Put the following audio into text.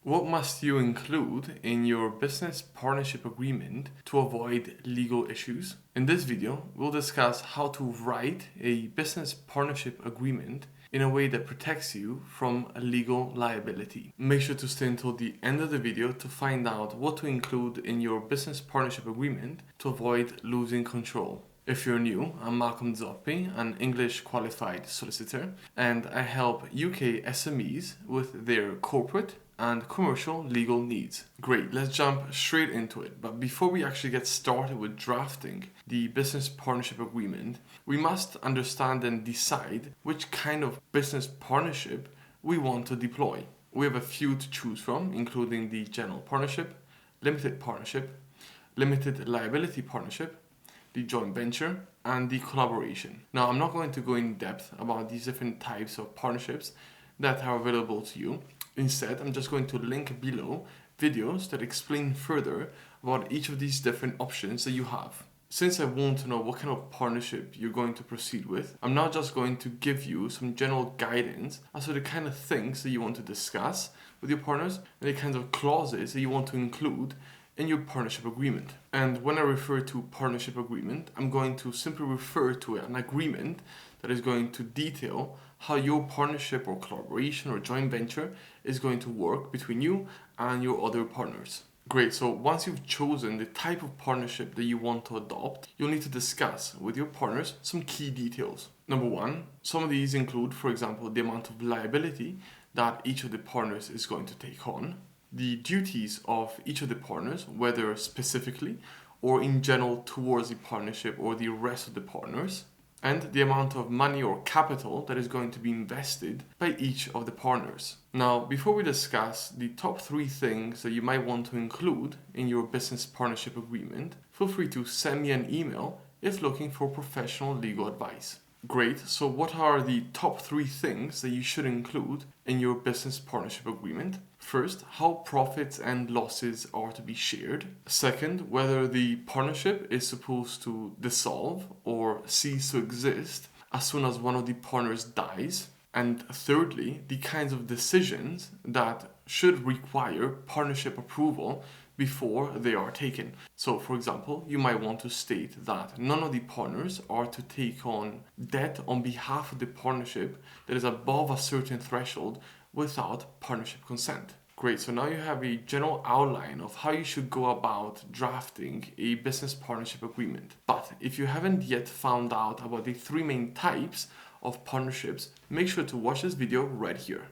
What must you include in your business partnership agreement to avoid legal issues? In this video, we'll discuss how to write a business partnership agreement in a way that protects you from a legal liability. Make sure to stay until the end of the video to find out what to include in your business partnership agreement to avoid losing control. If you're new, I'm Malcolm Zoppi, an English qualified solicitor, and I help UK SMEs with their corporate and commercial legal needs. Great, let's jump straight into it. But before we actually get started with drafting the business partnership agreement, we must understand and decide which kind of business partnership we want to deploy. We have a few to choose from, including the general partnership, limited liability partnership, the joint venture, and the collaboration. Now, I'm not going to go in depth about these different types of partnerships that are available to you. Instead, I'm just going to link below videos that explain further about each of these different options that you have. Since I want to know what kind of partnership you're going to proceed with, I'm not just going to give you some general guidance as to the kind of things that you want to discuss with your partners and the kinds of clauses that you want to include in your partnership agreement. And when I refer to partnership agreement, I'm going to simply refer to an agreement that is going to detail how your partnership or collaboration or joint venture is going to work between you and your other partners. Great, so once you've chosen the type of partnership that you want to adopt, you'll need to discuss with your partners some key details. Number one, some of these include, for example, the amount of liability that each of the partners is going to take on, the duties of each of the partners, whether specifically or in general towards the partnership or the rest of the partners, and the amount of money or capital that is going to be invested by each of the partners. Now, before we discuss the top 3 things that you might want to include in your business partnership agreement, feel free to send me an email if looking for professional legal advice. Great, so what are the top 3 things that you should include in your business partnership agreement? First, how profits and losses are to be shared. Second, whether the partnership is supposed to dissolve or cease to exist as soon as one of the partners dies. And thirdly, the kinds of decisions that should require partnership approval before they are taken. So, for example, you might want to state that none of the partners are to take on debt on behalf of the partnership that is above a certain threshold without partnership consent. Great, so now you have a general outline of how you should go about drafting a business partnership agreement. But if you haven't yet found out about the 3 main types of partnerships, make sure to watch this video right here.